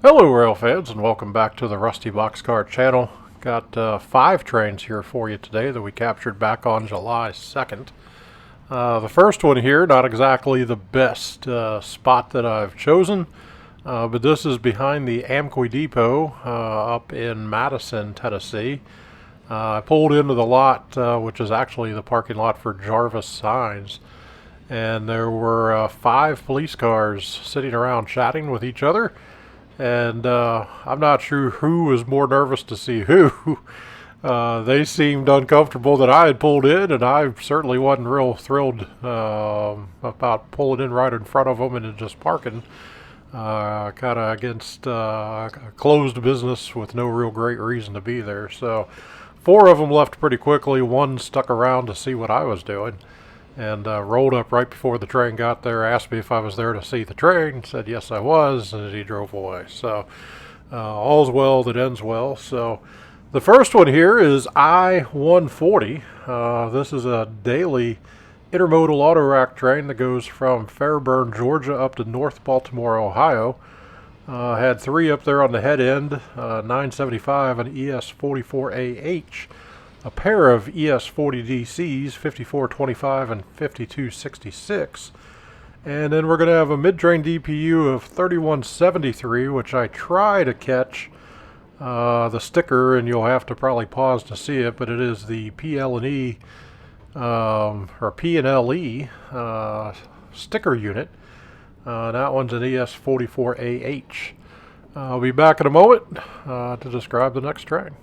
Hello rail fans, and welcome back to the Rusty Boxcar channel. Got 5 trains here for you today that we captured back on July 2nd. The first one here, not exactly the best spot that I've chosen, but this is behind the Amqui Depot up in Madison, Tennessee. I pulled into the lot, which is actually the parking lot for Jarvis Signs, and there were 5 police cars sitting around chatting with each other. And I'm not sure who was more nervous to see who. They seemed uncomfortable that I had pulled in, and I certainly wasn't real thrilled about pulling in right in front of them and just parking. Kind of against closed business with no real great reason to be there. So 4 of them left pretty quickly. 1 stuck around to see what I was doing, and rolled up right before the train got there, asked me if I was there to see the train, said yes I was, and he drove away. So all's well that ends well. So the first one here is I-140. This is a daily intermodal auto rack train that goes from Fairburn, Georgia up to North Baltimore, Ohio. Had 3 up there on the head end, 975 and ES44AH. A pair of ES40DCs, 5425 and 5266. And then we're going to have a mid-train DPU of 3173, which I try to catch the sticker, and you'll have to probably pause to see it, but it is the PL&E or P&LE sticker unit. That one's an ES44AH. I'll be back in a moment to describe the next train.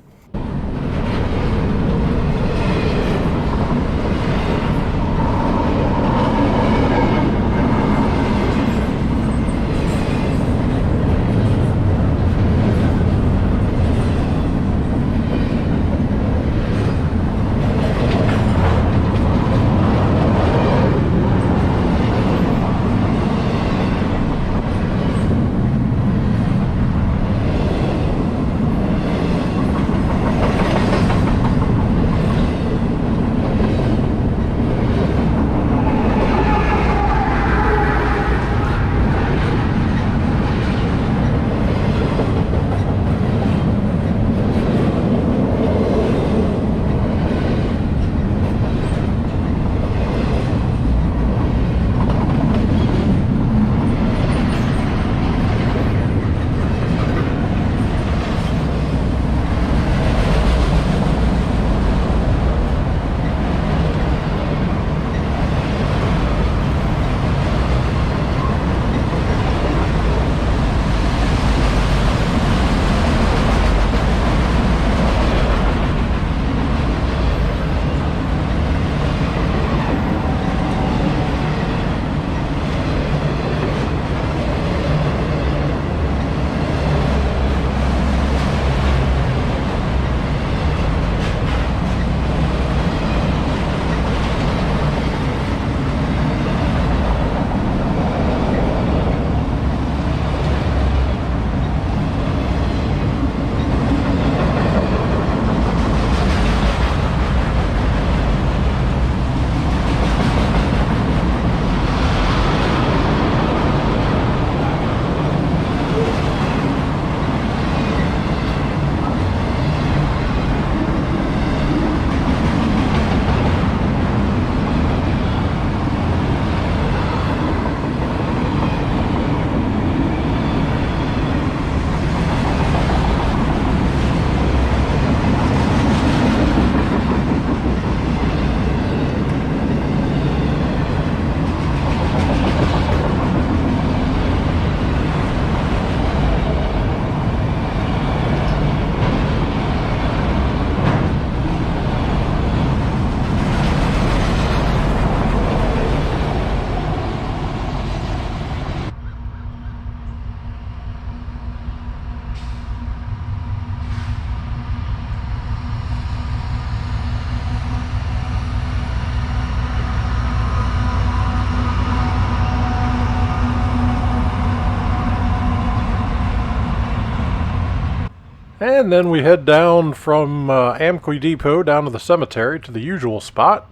And then we head down from Amqui Depot down to the cemetery to the usual spot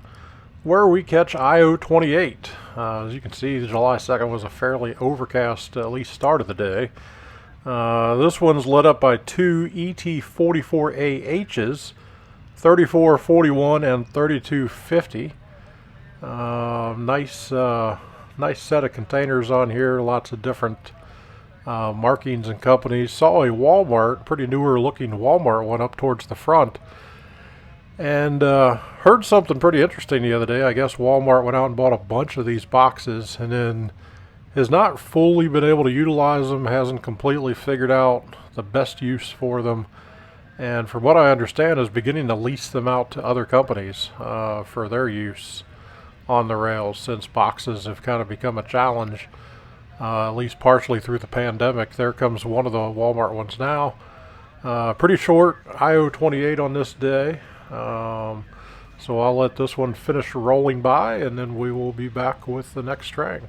where we catch I-028. As you can see, July 2nd was a fairly overcast, at least start of the day. This one's led up by two ET44AHs, 3441 and 3250. Nice set of containers on here. Lots of different markings and companies. Saw a Walmart, pretty newer looking Walmart one up towards the front. And heard something pretty interesting the other day. I guess Walmart went out and bought a bunch of these boxes and then has not fully been able to utilize them, hasn't completely figured out the best use for them, and from what I understand is beginning to lease them out to other companies for their use on the rails, since boxes have kind of become a challenge, at least partially through the pandemic. There comes one of the Walmart ones now. Pretty short IO28 on this day. So I'll let this one finish rolling by and then we will be back with the next train.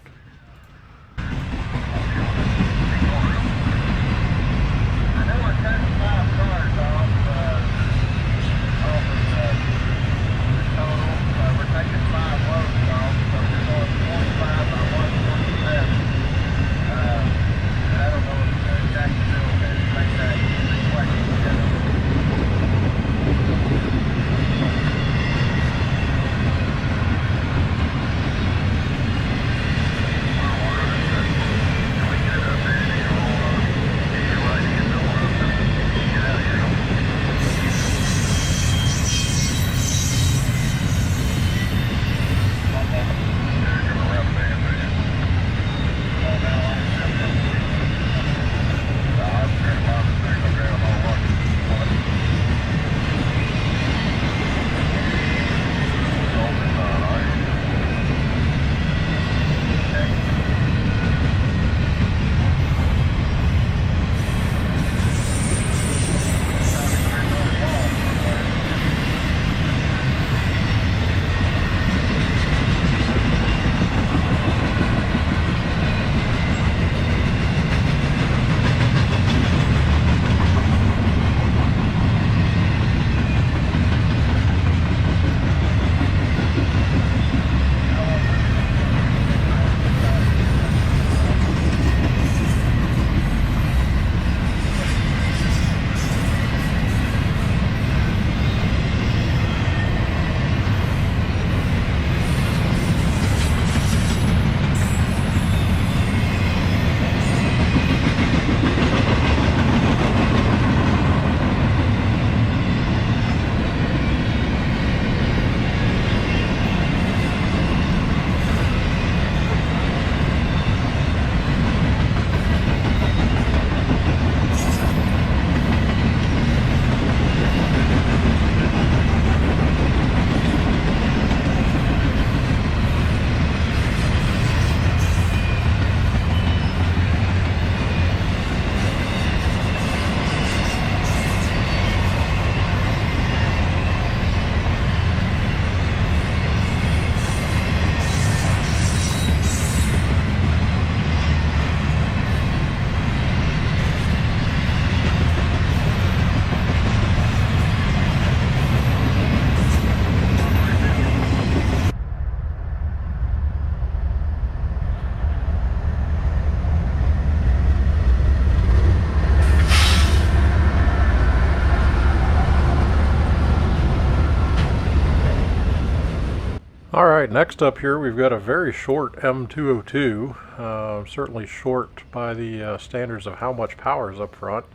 Alright, next up here we've got a very short M202, certainly short by the standards of how much power is up front.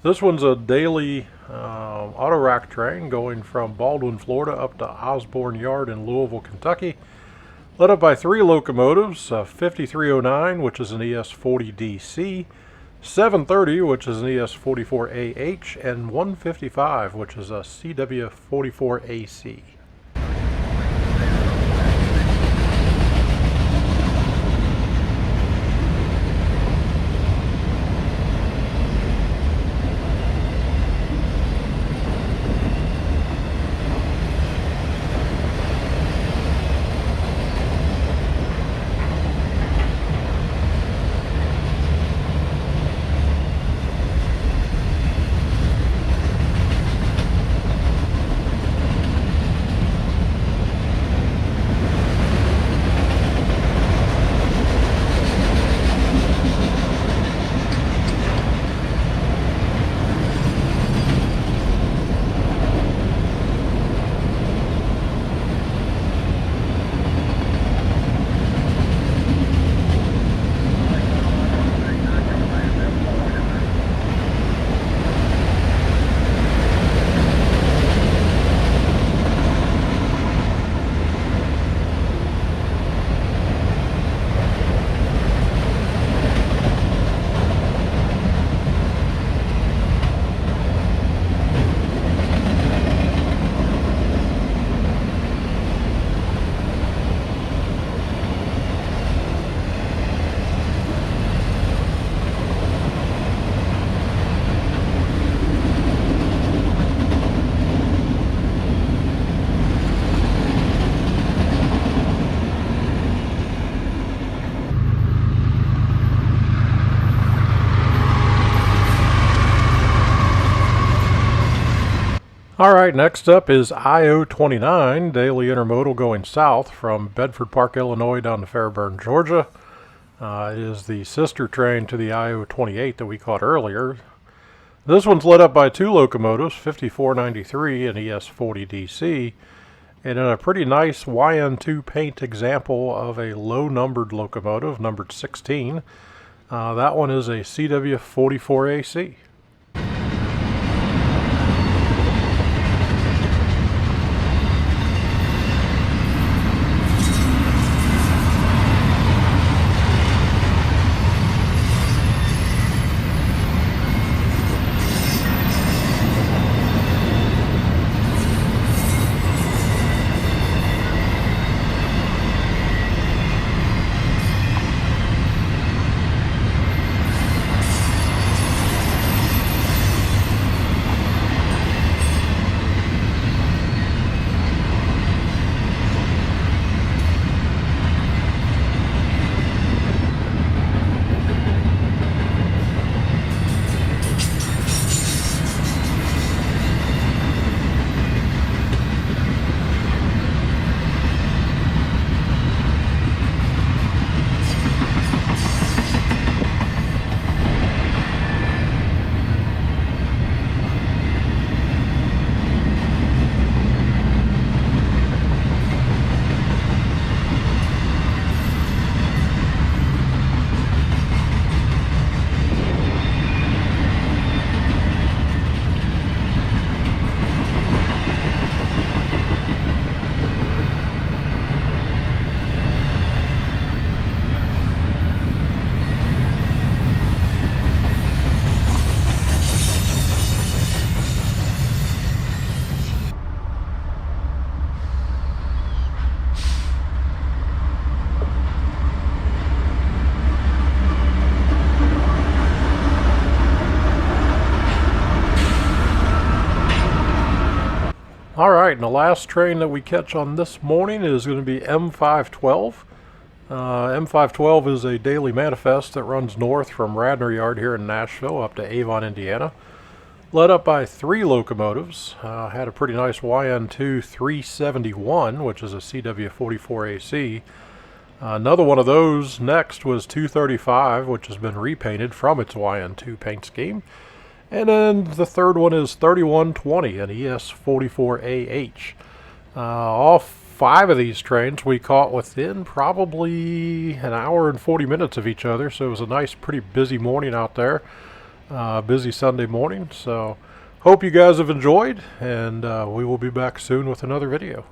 This one's a daily auto rack train going from Baldwin, Florida up to Osborne Yard in Louisville, Kentucky. Led up by three locomotives, 5309, which is an ES40DC, 730, which is an ES44AH, and 155, which is a CW44AC. All right, next up is IO29, daily intermodal going south from Bedford Park, Illinois down to Fairburn, Georgia. It is the sister train to the IO28 that we caught earlier. This one's led up by two locomotives, 5493 and ES40DC, and in a pretty nice YN2 paint example of a low-numbered locomotive, numbered 16. That one is a CW44AC. Alright, and the last train that we catch on this morning is going to be M512. M512 is a daily manifest that runs north from Radnor Yard here in Nashville up to Avon, Indiana. Led up by three locomotives. Had a pretty nice YN2 371, which is a CW44AC. Another one of those next was 235, which has been repainted from its YN2 paint scheme. And then the third one is 3120, an ES44AH. All five of these trains we caught within probably an hour and 40 minutes of each other, so it was a nice, pretty busy morning out there. Busy Sunday morning, so hope you guys have enjoyed, and we will be back soon with another video.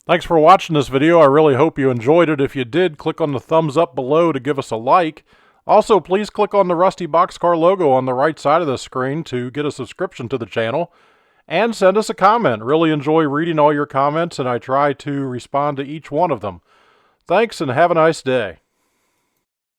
Thanks for watching this video. I really hope you enjoyed it. If you did, click on the thumbs up below to give us a like. Also, please click on the Rusty Boxcar logo on the right side of the screen to get a subscription to the channel. And send us a comment. Really enjoy reading all your comments, and I try to respond to each one of them. Thanks, and have a nice day.